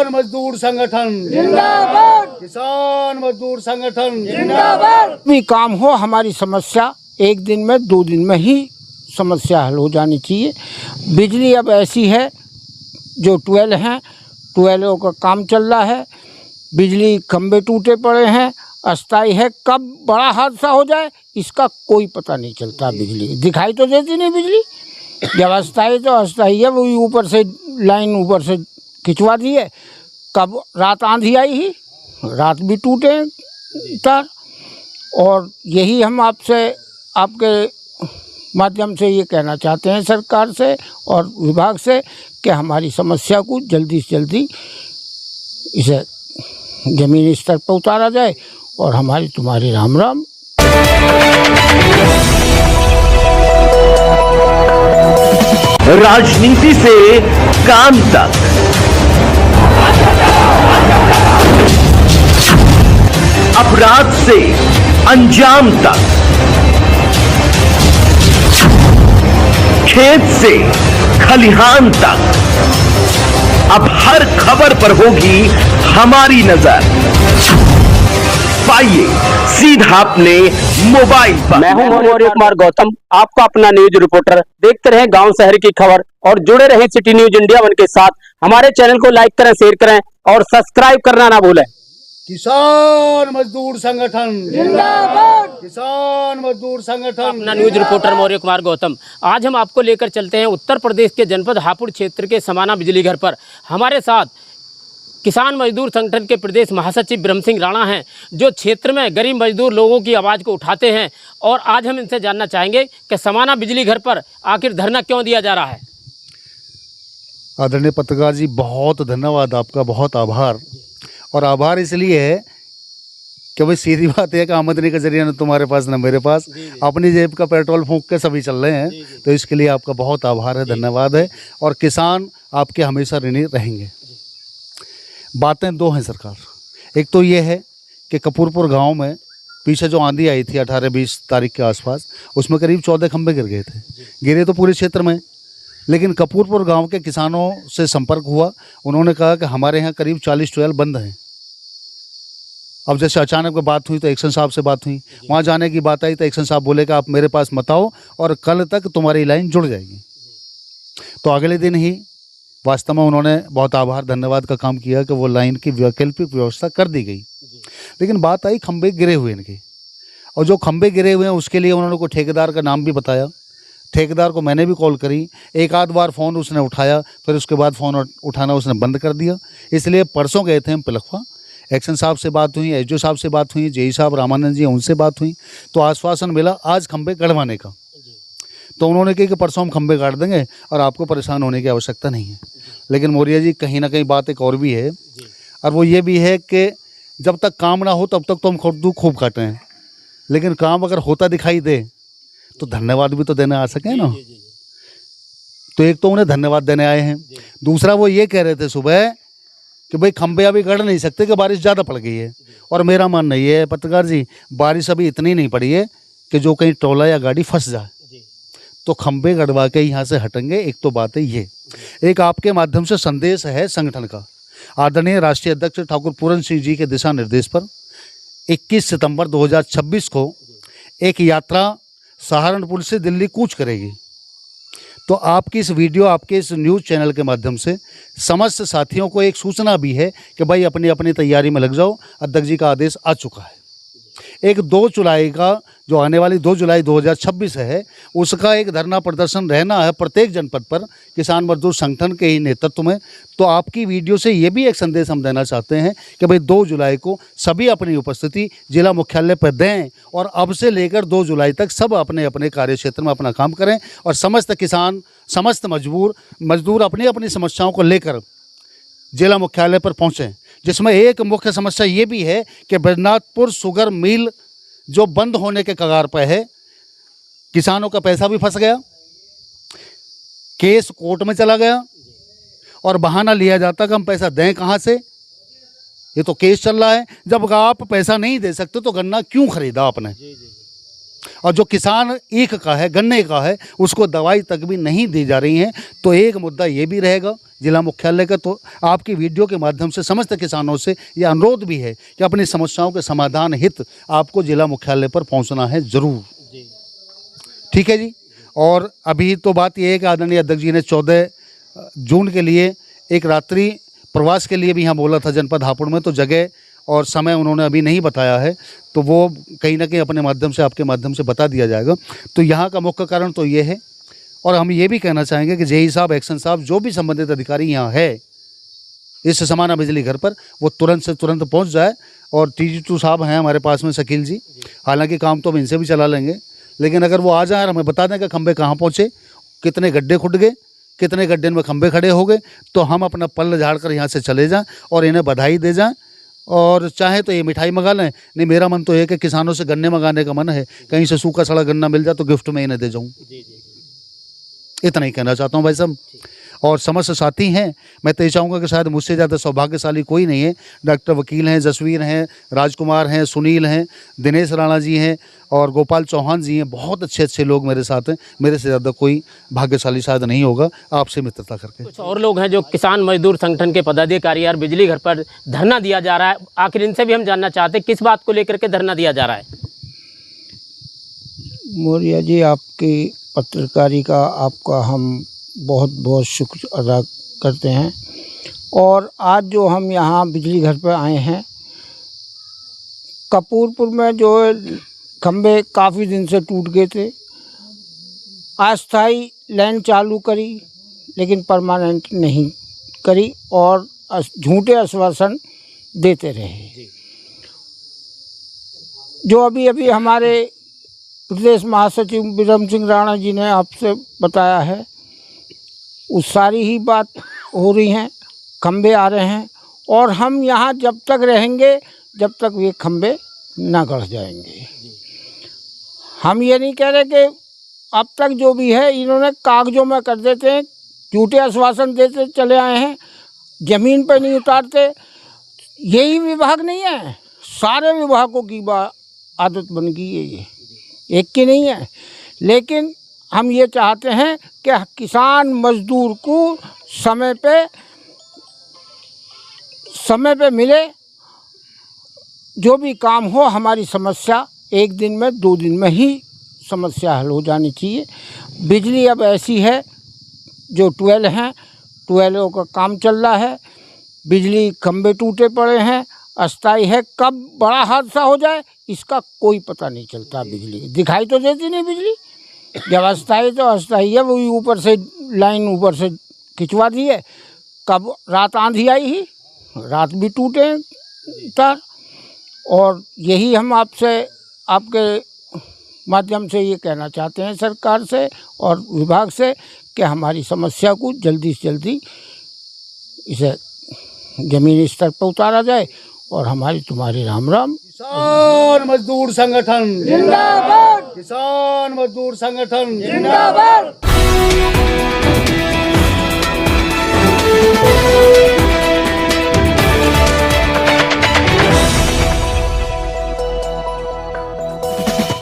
किसान मजदूर संगठन जिंदाबाद, किसान मजदूर संगठन जिंदाबाद। भी काम हो, हमारी समस्या एक दिन में 2 दिन में ही समस्या हल हो जानी चाहिए। बिजली अब ऐसी है, जो ट्वेल हैं, ट्वेलों का काम चल रहा है, बिजली खंभे टूटे पड़े हैं, अस्थाई है, कब बड़ा हादसा हो जाए इसका कोई पता नहीं चलता। बिजली दिखाई तो देती नहीं बिजली, जब अस्थाई तो अस्थाई है, वो ऊपर से लाइन ऊपर से खिंचवा दी है। कब रात आंधी आई ही, रात भी टूटे तार। और यही हम आपसे, आपके माध्यम से ये कहना चाहते हैं सरकार से और विभाग से कि हमारी समस्या को जल्दी से जल्दी इसे ज़मीनी स्तर पर उतारा जाए और हमारी तुम्हारी राम राम। राजनीति से काम तक, अपराध से अंजाम तक, खेत से खलिहान तक, अब हर खबर पर होगी हमारी नजर। पाइए सीधा अपने मोबाइल पर। मैं हूं मौर्य कुमार गौतम, आपका अपना न्यूज रिपोर्टर। देखते रहें गांव शहर की खबर और जुड़े रहें सिटी न्यूज इंडिया 1 के साथ। हमारे चैनल को लाइक करें, शेयर करें और सब्सक्राइब करना ना भूलें। किसान मजदूर संगठन जिंदाबाद, किसान मजदूर संगठन। अपना न्यूज रिपोर्टर मौर्य कुमार गौतम। आज हम आपको लेकर चलते हैं उत्तर प्रदेश के जनपद हापुड़ क्षेत्र के समाना बिजली घर पर। हमारे साथ किसान मजदूर संगठन के प्रदेश महासचिव ब्रह्म सिंह राणा हैं, जो क्षेत्र में गरीब मजदूर लोगों की आवाज़ को उठाते हैं। और आज हम इनसे जानना चाहेंगे कि समाना बिजली घर पर आखिर धरना क्यों दिया जा रहा है। आदरणीय पत्रकार जी, बहुत धन्यवाद आपका, बहुत आभार। और आभार इसलिए है कि भाई सीधी बात है कि आमदनी का जरिया न तुम्हारे पास न मेरे पास, अपनी जेब का पेट्रोल फूंक के सभी चल रहे हैं। तो इसके लिए आपका बहुत आभार है, धन्यवाद है। और किसान आपके हमेशा ऋणी रहेंगे। बातें 2 हैं सरकार। एक तो ये है कि कपूरपुर गांव में पीछे जो आंधी आई थी 18-20 तारीख के आसपास, उसमें करीब 14 खंभे गिर गए थे। गिरे तो पूरे क्षेत्र में, लेकिन कपूरपुर गांव के किसानों से संपर्क हुआ। उन्होंने कहा कि हमारे यहाँ करीब 40 ट्वेल बंद हैं। अब जैसे अचानक में बात हुई तो एक्शन साहब से बात हुई, वहाँ जाने की बात आई तो एक्शन साहब बोले कि आप मेरे पास मत आओ और कल तक तुम्हारी लाइन जुड़ जाएगी। तो अगले दिन ही वास्तव में उन्होंने बहुत आभार धन्यवाद का काम किया कि वो लाइन की वैकल्पिक व्यवस्था कर दी गई। लेकिन बात आई खंभे गिरे हुए इनके, और जो खंभे गिरे हुए हैं उसके लिए उन्होंने को ठेकेदार का नाम भी बताया। ठेकेदार को मैंने भी कॉल करी, एक आध बार फ़ोन उसने उठाया, फिर उसके बाद फ़ोन उठाना उसने बंद कर दिया। इसलिए परसों गए थे हम पिलखवा, एक्शन साहब से बात हुई, एसडीओ साहब से बात हुई, जेई साहब रामानंद जी उनसे बात हुई, तो आश्वासन मिला आज खंभे गड़वाने का। तो उन्होंने कहा कि परसों हम खंभे गाड़ देंगे और आपको परेशान होने की आवश्यकता नहीं है। लेकिन मौर्य जी, कहीं ना कहीं बात एक और भी है, और वो ये भी है कि जब तक काम ना हो तब तक तो हम खूब काटे हैं, लेकिन काम अगर होता दिखाई दे तो धन्यवाद भी तो देने आ सके ना। तो एक तो उन्हें धन्यवाद देने आए हैं, दूसरा वो ये कह रहे थे सुबह कि भाई खंभे अभी गढ़ नहीं सकते कि बारिश ज़्यादा पड़ गई है। और मेरा मानना ये है पत्रकार जी, बारिश अभी इतनी नहीं पड़ी है कि जो कहीं टोला या गाड़ी फंस जाए। तो खंभे गड़वा के यहाँ से हटेंगे। एक तो बात है ये। एक आपके माध्यम से संदेश है संगठन का। आदरणीय राष्ट्रीय अध्यक्ष ठाकुर पूरन सिंह जी के दिशा निर्देश पर 21 सितंबर 2026 को एक यात्रा सहारनपुर से दिल्ली कूच करेगी। तो आपकी इस वीडियो, आपके इस न्यूज़ चैनल के माध्यम से समस्त साथियों को एक सूचना भी है कि भाई अपनी अपनी तैयारी में लग जाओ। अध्यक्ष जी का आदेश आ चुका है। एक 2 जुलाई का, जो आने वाली 2 जुलाई 2026 है, उसका एक धरना प्रदर्शन रहना है प्रत्येक जनपद पर किसान मजदूर संगठन के ही नेतृत्व में। तो आपकी वीडियो से ये भी एक संदेश हम देना चाहते हैं कि भाई 2 जुलाई को सभी अपनी उपस्थिति जिला मुख्यालय पर दें, और अब से लेकर 2 जुलाई तक सब अपने अपने कार्य क्षेत्र में अपना काम करें, और समस्त किसान, समस्त मजदूर अपनी अपनी समस्याओं को लेकर जिला मुख्यालय पर पहुँचें। जिसमें एक मुख्य समस्या ये भी है कि बैजनाथपुर शुगर मिल जो बंद होने के कगार पर है, किसानों का पैसा भी फंस गया, केस कोर्ट में चला गया, और बहाना लिया जाता कि हम पैसा दें कहाँ से, ये तो केस चल रहा है। जब आप पैसा नहीं दे सकते तो गन्ना क्यों खरीदा आपने? और जो किसान ईख का है, गन्ने का है, उसको दवाई तक भी नहीं दी जा रही है। तो एक मुद्दा ये भी रहेगा, जिला मुख्यालय का, तो आपकी वीडियो के माध्यम से समस्त किसानों से यह अनुरोध भी है कि अपनी समस्याओं के समाधान हित आपको जिला मुख्यालय पर पहुंचना है ज़रूर। ठीक है जी। और अभी तो बात यह है कि आदरणीय अध्यक्ष जी ने 14 जून के लिए एक रात्रि प्रवास के लिए भी यहाँ बोला था जनपद हापुड़ में, तो जगह और समय उन्होंने अभी नहीं बताया है, तो वो कहीं ना कहीं अपने माध्यम से, आपके माध्यम से बता दिया जाएगा। तो यहाँ का मुख्य कारण तो ये है, और हम ये भी कहना चाहेंगे कि जेई साहब, एक्शन साहब, जो भी संबंधित अधिकारी यहाँ है इस समाना बिजली घर पर, वो तुरंत से तुरंत पहुँच जाए। और TG2 साहब हैं हमारे पास में, शकील जी, हालांकि काम तो हम इनसे भी चला लेंगे, लेकिन अगर वो आ जाए और हमें बता दें कि खंबे कहाँ पहुँचे, कितने गड्ढे खुद गए, कितने गड्ढे में खंबे खड़े हो गए, तो हम अपना पल्ल झाड़ कर यहाँ से चले जाएं और इन्हें बधाई दे जाएं। और चाहे तो ये मिठाई मंगा लें। नहीं, मेरा मन तो है कि किसानों से गन्ने मंगाने का मन है, कहीं से सूखा सड़ा गन्ना मिल जाए तो गिफ्ट में इन्हें दे जाऊँ। इतना ही कहना चाहता हूँ भाई साहब। और समस्त साथी हैं, मैं तो ये चाहूँगा कि शायद मुझसे ज़्यादा सौभाग्यशाली कोई नहीं है। डॉक्टर वकील हैं, जसवीर हैं, राजकुमार हैं, सुनील हैं, दिनेश राणा जी हैं और गोपाल चौहान जी हैं। बहुत अच्छे अच्छे लोग मेरे साथ हैं। मेरे से ज़्यादा कोई भाग्यशाली शायद नहीं होगा आपसे मित्रता करके। कुछ और लोग हैं जो किसान मजदूर संगठन के पदाधिकारी और बिजली घर पर धरना दिया जा रहा है, आखिर इनसे भी हम जानना चाहते हैं किस बात को लेकर के धरना दिया जा रहा है। मौर्य जी, आपकी पत्रकारी का आपका हम बहुत बहुत शुक्र अदा करते हैं। और आज जो हम यहाँ बिजली घर पर आए हैं, कपूरपुर में जो खंबे काफ़ी दिन से टूट गए थे, अस्थाई लाइन चालू करी लेकिन परमानेंट नहीं करी और झूठे आश्वासन देते रहे। जो अभी अभी हमारे प्रदेश महासचिव ब्रह्म सिंह राणा जी ने आपसे बताया है, उस सारी ही बात हो रही हैं। खंबे आ रहे हैं और हम यहाँ जब तक रहेंगे जब तक ये खंबे ना गड़ जाएंगे। हम ये नहीं कह रहे कि अब तक जो भी है इन्होंने कागजों में कर देते हैं, झूठे आश्वासन देते चले आए हैं, ज़मीन पर नहीं उतारते। यही विभाग नहीं है, सारे विभागों की आदत बन गई है, ये एक की नहीं है। लेकिन हम ये चाहते हैं कि किसान मजदूर को समय पे मिले, जो भी काम हो। हमारी समस्या एक दिन में 2 दिन में ही समस्या हल हो जानी चाहिए। बिजली अब ऐसी है, जो ट्वेल हैं, ट्वेलों का काम चल रहा है, बिजली खंभे टूटे पड़े हैं, अस्थाई है। कब बड़ा हादसा हो जाए इसका कोई पता नहीं चलता। बिजली दिखाई तो देती नहीं बिजली, जब अस्थाई तो अस्थाई है, वो ऊपर से लाइन ऊपर से खिंचवा दी है। कब रात आंधी आई ही, रात भी टूटे तार। और यही हम आपसे, आपके माध्यम से ये कहना चाहते हैं सरकार से और विभाग से कि हमारी समस्या को जल्दी से जल्दी इसे ज़मीनी स्तर पर उतारा जाए। और हमारी तुम्हारी राम राम। किसान मजदूर संगठन जिंदाबाद, किसान मजदूर संगठन जिंदाबाद।